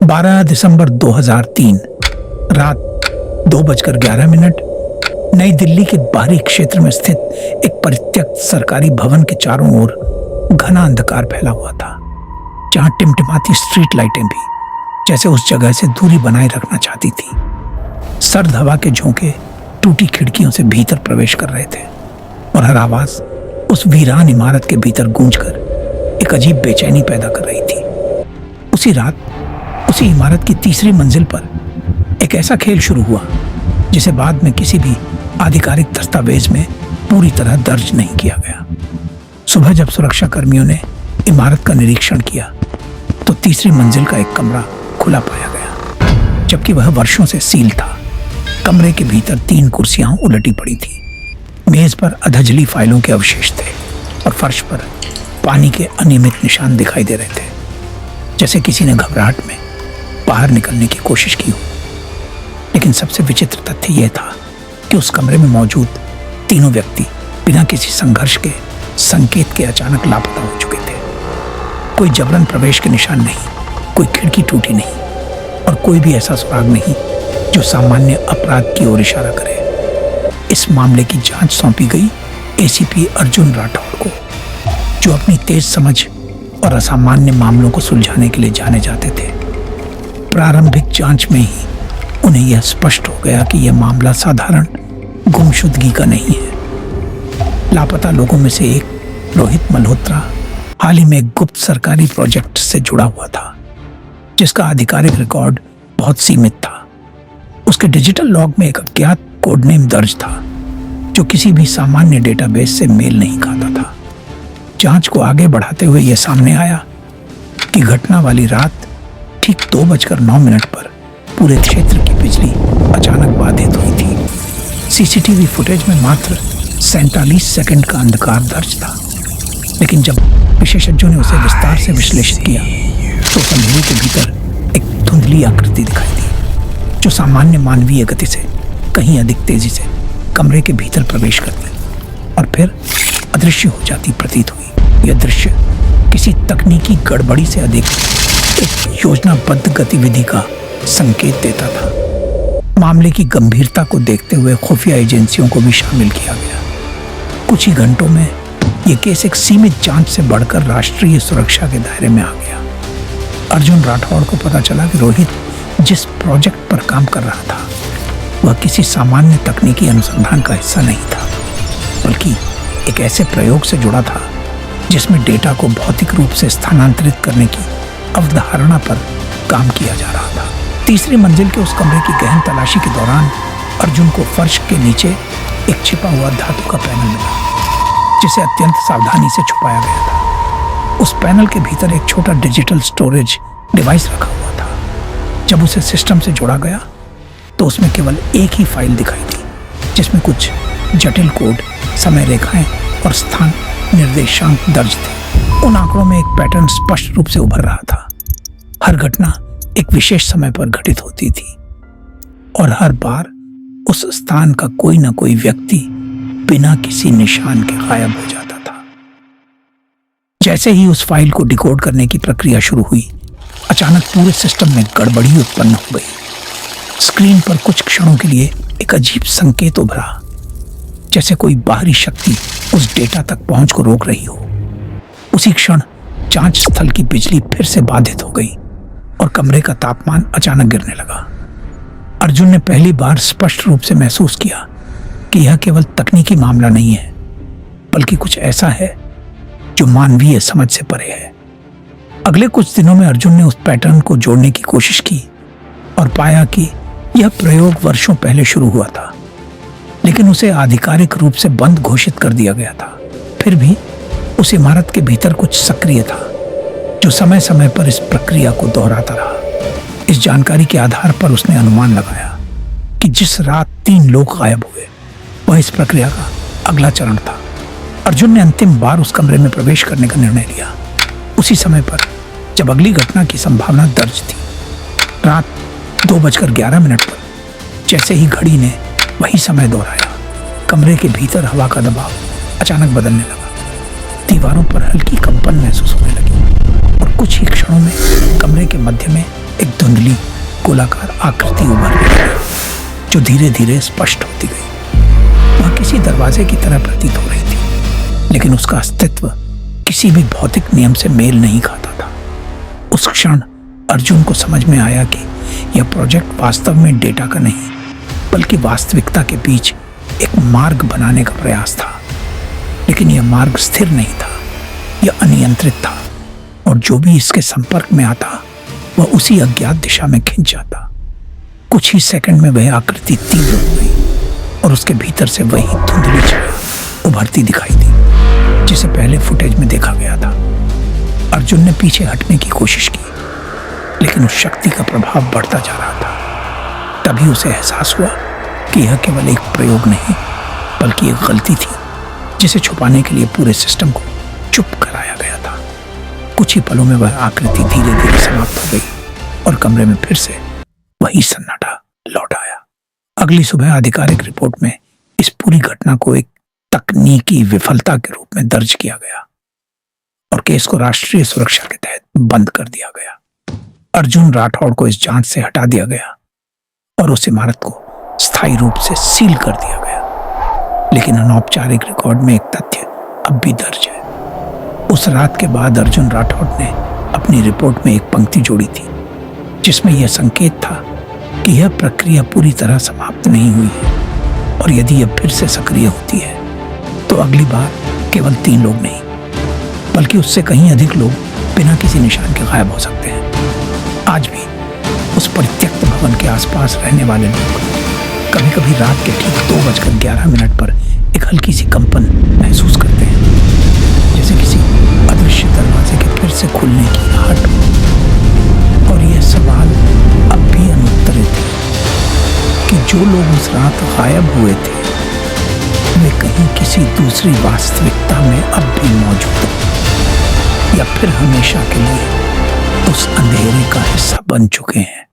12 दिसंबर 2003 रात 2:11 नई दिल्ली के बाहरी क्षेत्र में स्थित एक परित्यक्त सरकारी भवन के चारों ओर घना अंधकार फैला हुआ था, जहां टिमटिमाती स्ट्रीट लाइटें भी जैसे उस जगह से दूरी बनाए रखना चाहती थी। सर्द हवा के झोंके टूटी खिड़कियों से भीतर प्रवेश कर रहे थे और हर आवाज उस वीरान इमारत के भीतर गूंजकर एक अजीब बेचैनी पैदा कर रही थी। उसी रात उसी इमारत की तीसरी मंजिल पर एक ऐसा खेल शुरू हुआ जिसे बाद में किसी भी आधिकारिक दस्तावेज में पूरी तरह दर्ज नहीं किया गया। सुबह जब सुरक्षा कर्मियों ने इमारत का निरीक्षण किया तो तीसरी मंजिल का एक कमरा खुला पाया गया, जबकि वह वर्षों से सील था। कमरे के भीतर 3 कुर्सियां उलटी पड़ी थी, मेज पर अधजली फाइलों के अवशेष थे और फर्श पर पानी के अनियमित निशान दिखाई दे रहे थे, जैसे किसी ने घबराहट में बाहर निकलने की कोशिश की हो। लेकिन सबसे विचित्र तथ्य यह था कि उस कमरे में मौजूद तीनों व्यक्ति बिना किसी संघर्ष के संकेत के अचानक लापता हो चुके थे। कोई जबरन प्रवेश के निशान नहीं, कोई खिड़की टूटी नहीं और कोई भी ऐसा सुराग नहीं जो सामान्य अपराध की ओर इशारा करे। इस मामले की जांच सौंपी गई एसीपी अर्जुन राठौड़ को, जो अपनी तेज समझ और असामान्य मामलों को सुलझाने के लिए जाने जाते थे। प्रारंभिक जांच में ही उन्हें यह स्पष्ट हो गया कि यह मामला साधारण गुमशुदगी का नहीं है। लापता लोगों में से एक रोहित मल्होत्रा हाल ही में एक गुप्त सरकारी प्रोजेक्ट से जुड़ा हुआ था, जिसका आधिकारिक रिकॉर्ड बहुत सीमित था। उसके डिजिटल लॉग में एक अज्ञात कोडनेम दर्ज था जो किसी भी सामान्य डेटाबेस से मेल नहीं खाता था। जांच को आगे बढ़ाते हुए यह सामने आया कि घटना वाली रात ठीक 2:09 पर पूरे क्षेत्र की बिजली अचानक बाधित हुई थी। सीसीटीवी फुटेज में मात्र 47 सेकंड का अंधकार दर्ज था, लेकिन जब विशेषज्ञों ने उसे विस्तार से विश्लेषित किया तो उस अंधेरे के भीतर एक धुंधली आकृति दिखाई दी, जो सामान्य मानवीय गति से कहीं अधिक तेजी से कमरे के भीतर प्रवेश करती और फिर अदृश्य हो जाती प्रतीत हुई। यह दृश्य किसी तकनीकी गड़बड़ी से अधिक एक योजनाबद्ध गतिविधि का संकेत देता था। मामले की गंभीरता को देखते हुए खुफिया एजेंसियों को भी शामिल किया गया। कुछ ही घंटों में यह केस एक सीमित जांच से बढ़कर राष्ट्रीय सुरक्षा के दायरे में आ गया। अर्जुन राठौड़ को पता चला कि रोहित जिस प्रोजेक्ट पर काम कर रहा था वह किसी सामान्य तकनीकी अनुसंधान का हिस्सा नहीं था, बल्कि एक ऐसे प्रयोग से जुड़ा था जिसमें डेटा को भौतिक रूप से स्थानांतरित करने की अवधारणा पर काम किया जा रहा था। तीसरी मंजिल के उस कमरे की गहन तलाशी के दौरान अर्जुन को फर्श के नीचे एक छिपा हुआ धातु का पैनल मिला, जिसे अत्यंत सावधानी से छुपाया गया था। उस पैनल के भीतर एक छोटा डिजिटल स्टोरेज डिवाइस रखा हुआ था। जब उसे सिस्टम से जोड़ा गया तो उसमें केवल एक ही फाइल दिखाई दी, जिसमें कुछ जटिल कोड, समय रेखाएं और स्थान निर्देशांक दर्ज थे। उन आंकड़ों में एक पैटर्न स्पष्ट रूप से उभर रहा था। हर घटना एक विशेष समय पर घटित होती थी और हर बार उस स्थान का कोई ना कोई व्यक्ति बिना किसी निशान के गायब हो जाता था। जैसे ही उस फाइल को डिकोड करने की प्रक्रिया शुरू हुई, अचानक पूरे सिस्टम में गड़बड़ी उत्पन्न हो गई। स्क्रीन पर कुछ क्षणों के लिए एक अजीब संकेत उभरा, जैसे कोई बाहरी शक्ति उस डेटा तक पहुंच को रोक रही हो। उसी क्षण जांच स्थल की बिजली फिर से बाधित हो गई और कमरे का तापमान अचानक गिरने लगा। अर्जुन ने पहली बार स्पष्ट रूप से महसूस किया कि यह केवल तकनीकी मामला नहीं है, बल्कि कुछ ऐसा है जो मानवीय समझ से परे है। अगले कुछ दिनों में अर्जुन ने उस पैटर्न को जोड़ने की कोशिश की और पाया कि यह प्रयोग वर्षों पहले शुरू हुआ था, लेकिन उसे आधिकारिक रूप से बंद घोषित कर दिया गया था। फिर भी उस इमारत के भीतर कुछ सक्रिय था जो समय समय पर इस प्रक्रिया को दोहराता रहा। इस जानकारी के आधार पर उसने अनुमान लगाया कि जिस रात 3 लोग गायब हुए वह इस प्रक्रिया का अगला चरण था। अर्जुन ने अंतिम बार उस कमरे में प्रवेश करने का निर्णय लिया, उसी समय पर जब अगली घटना की संभावना दर्ज थी। रात 2:11 पर जैसे ही घड़ी ने वही समय दोहराया, कमरे के भीतर हवा का दबाव अचानक बदलने लगा। दीवारों पर हल्की कंपन महसूस होने लगी और कुछ ही क्षणों में कमरे के मध्य में एक धुंधली गोलाकार आकृति उभरने लगी जो धीरे धीरे स्पष्ट होती गई। वह किसी दरवाजे की तरह प्रतीत हो रही थी, लेकिन उसका अस्तित्व किसी भी भौतिक नियम से मेल नहीं खाता था। उस क्षण अर्जुन को समझ में आया कि यह प्रोजेक्ट वास्तव में डेटा का नहीं बल्कि वास्तविकता के बीच एक मार्ग बनाने का प्रयास था। लेकिन यह मार्ग स्थिर नहीं था, यह अनियंत्रित था, और जो भी इसके संपर्क में आता वह उसी अज्ञात दिशा में खिंच जाता। कुछ ही सेकंड में वह आकृति तीव्र हो गई और उसके भीतर से वही धुंधली छाया उभरती दिखाई दी जिसे पहले फुटेज में देखा गया था। अर्जुन ने पीछे हटने की कोशिश की, लेकिन उस शक्ति का प्रभाव बढ़ता जा रहा था। तभी उसे एहसास हुआ कि यह केवल एक प्रयोग नहीं बल्कि एक गलती थी जिसे छुपाने के लिए पूरे सिस्टम को चुप कराया गया था। कुछ ही पलों में वह आकृति धीरे धीरे समाप्त हो गई और कमरे में फिर से वही सन्नाटा लौट आया। अगली सुबह आधिकारिक रिपोर्ट में इस पूरी घटना को एक तकनीकी विफलता के रूप में दर्ज किया गया और केस को राष्ट्रीय सुरक्षा के तहत बंद कर दिया गया। अर्जुन राठौड़ को इस जांच से हटा दिया गया और उस इमारत को स्थायी रूप से सील कर दिया गया। लेकिन अनौपचारिक रिकॉर्ड में एक तथ्य अब भी दर्ज है। उस रात के बाद अर्जुन राठौड़ ने अपनी रिपोर्ट में एक पंक्ति जोड़ी थी जिसमें यह संकेत था कि यह प्रक्रिया पूरी तरह समाप्त नहीं हुई है और यदि यह फिर से सक्रिय होती है तो अगली बार केवल 3 लोग नहीं बल्कि उससे कहीं अधिक लोग बिना किसी निशान के गायब हो सकते हैं। आज भी उस परित्यक्त भवन के आसपास रहने वाले लोग कभी कभी रात के ठीक 2:11 पर एक हल्की सी कंपन महसूस करते हैं, जैसे किसी अदृश्य दरवाजे के फिर से खुलने की आहट। और यह सवाल अब भी अनुत्तरित है कि जो लोग उस रात गायब हुए थे वे कहीं किसी दूसरी वास्तविकता में अब भी मौजूद हैं या फिर हमेशा के लिए उस अंधेरे का हिस्सा बन चुके हैं।